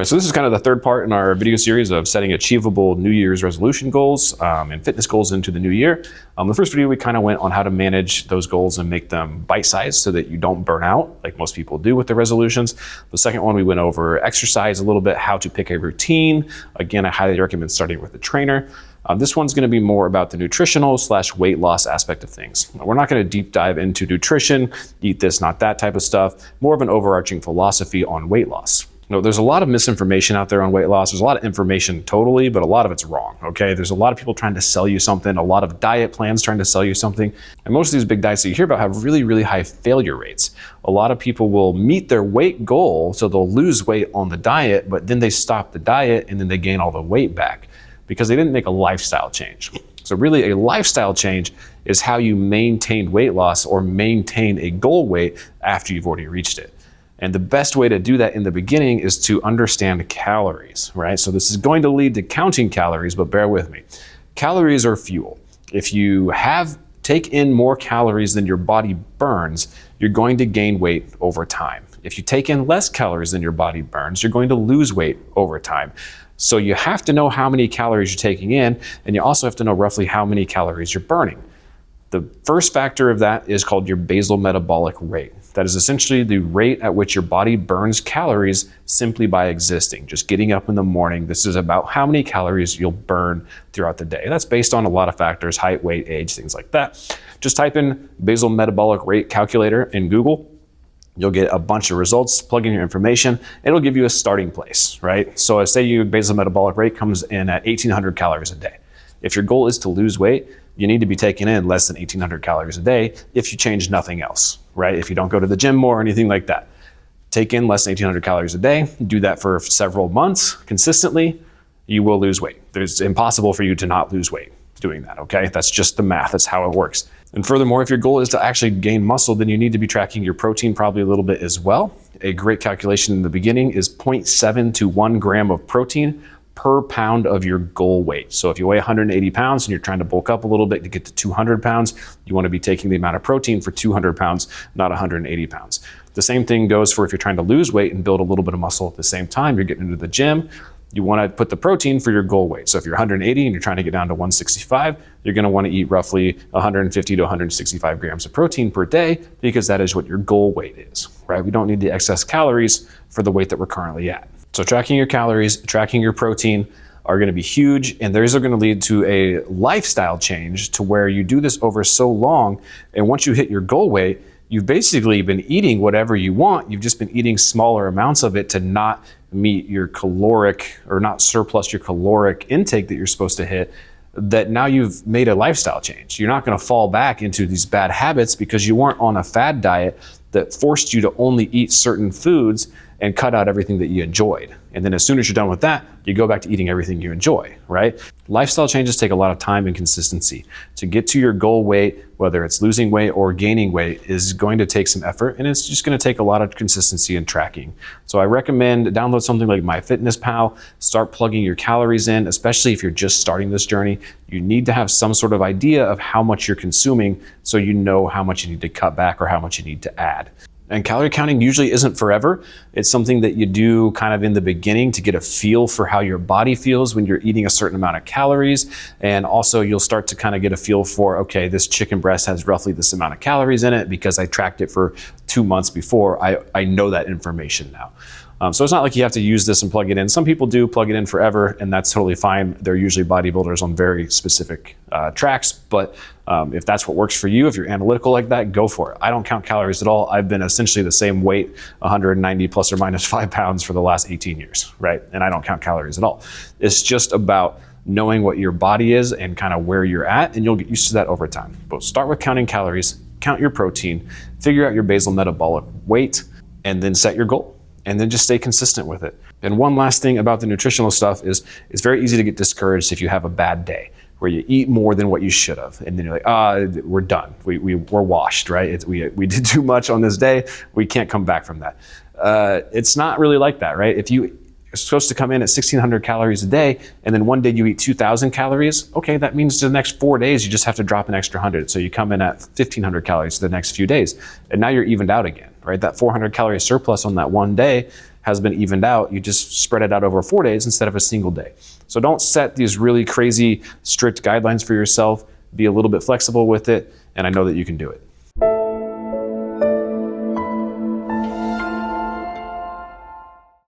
right, so this is kind of the third part in our video series of setting achievable New Year's resolution goals and fitness goals into the new year. The first video, we kind of went on how to manage those goals and make them bite-sized so that you don't burn out like most people do with their resolutions. The second one, we went over exercise a little bit, how to pick a routine. Again, I highly recommend starting with a trainer. This one's going to be more about the nutritional / weight loss aspect of things. We're not going to deep dive into nutrition, eat this, not that type of stuff, more of an overarching philosophy on weight loss. There's a lot of misinformation out there on weight loss. There's a lot of information totally, but a lot of it's wrong, okay? There's a lot of people trying to sell you something, a lot of diet plans trying to sell you something. And most of these big diets that you hear about have really, really high failure rates. A lot of people will meet their weight goal, so they'll lose weight on the diet, but then they stop the diet and then they gain all the weight back because they didn't make a lifestyle change. So really a lifestyle change is how you maintain weight loss or maintain a goal weight after you've already reached it. And the best way to do that in the beginning is to understand calories, right? So this is going to lead to counting calories, but bear with me. Calories are fuel. If you take in more calories than your body burns, you're going to gain weight over time. If you take in less calories than your body burns, you're going to lose weight over time. So you have to know how many calories you're taking in, and you also have to know roughly how many calories you're burning. The first factor of that is called your basal metabolic rate. That is essentially the rate at which your body burns calories simply by existing, just getting up in the morning. This is about how many calories you'll burn throughout the day. That's based on a lot of factors, height, weight, age, things like that. Just type in basal metabolic rate calculator in Google. You'll get a bunch of results, plug in your information, it'll give you a starting place, right? So say your basal metabolic rate comes in at 1,800 calories a day. If your goal is to lose weight, you need to be taking in less than 1,800 calories a day if you change nothing else, right? If you don't go to the gym more or anything like that. Take in less than 1,800 calories a day, do that for several months consistently, you will lose weight. It's impossible for you to not lose weight doing that, okay? That's just the math, that's how it works. And furthermore, if your goal is to actually gain muscle, then you need to be tracking your protein probably a little bit as well. A great calculation in the beginning is 0.7 to 1 gram of protein per pound of your goal weight. So if you weigh 180 pounds and you're trying to bulk up a little bit to get to 200 pounds, you want to be taking the amount of protein for 200 pounds, not 180 pounds. The same thing goes for if you're trying to lose weight and build a little bit of muscle at the same time, you're getting into the gym, you want to put the protein for your goal weight. So if you're 180 and you're trying to get down to 165, you're going to want to eat roughly 150 to 165 grams of protein per day because that is what your goal weight is, right? We don't need the excess calories for the weight that we're currently at. So tracking your calories, tracking your protein are going to be huge, and those are going to lead to a lifestyle change to where you do this over so long, and once you hit your goal weight, you've basically been eating whatever you want. You've just been eating smaller amounts of it to not meet your caloric or not surplus your caloric intake that you're supposed to hit, that now you've made a lifestyle change. You're not going to fall back into these bad habits because you weren't on a fad diet that forced you to only eat certain foods and cut out everything that you enjoyed. And then as soon as you're done with that, you go back to eating everything you enjoy, right? Lifestyle changes take a lot of time and consistency. To get to your goal weight, whether it's losing weight or gaining weight, is going to take some effort, and it's just gonna take a lot of consistency and tracking. So I recommend download something like MyFitnessPal, start plugging your calories in, especially if you're just starting this journey. You need to have some sort of idea of how much you're consuming so you know how much you need to cut back or how much you need to add. And calorie counting usually isn't forever. It's something that you do kind of in the beginning to get a feel for how your body feels when you're eating a certain amount of calories. And also you'll start to kind of get a feel for, okay, this chicken breast has roughly this amount of calories in it because I tracked it for 2 months before. I know that information now. So it's not like you have to use this and plug it in. Some people do plug it in forever, and that's totally fine. They're usually bodybuilders on very specific tracks, but if that's what works for you, if you're analytical like that, go for it. I don't count calories at all. I've been essentially the same weight, 190 plus or minus 5 pounds for the last 18 years, right? And I don't count calories at all. It's just about knowing what your body is and kind of where you're at, and you'll get used to that over time. But start with counting calories, count your protein, figure out your basal metabolic weight, and then set your goal. And then just stay consistent with it. And one last thing about the nutritional stuff is it's very easy to get discouraged if you have a bad day where you eat more than what you should have. And then you're like, we're done. We're washed, right? We did too much on this day. We can't come back from that. It's not really like that, right? If you supposed to come in at 1,600 calories a day, and then one day you eat 2,000 calories, okay, that means the next 4 days you just have to drop an extra 100. So you come in at 1,500 calories the next few days, and now you're evened out again, right? That 400 calorie surplus on that one day has been evened out. You just spread it out over 4 days instead of a single day. So don't set these really crazy, strict guidelines for yourself. Be a little bit flexible with it, and I know that you can do it.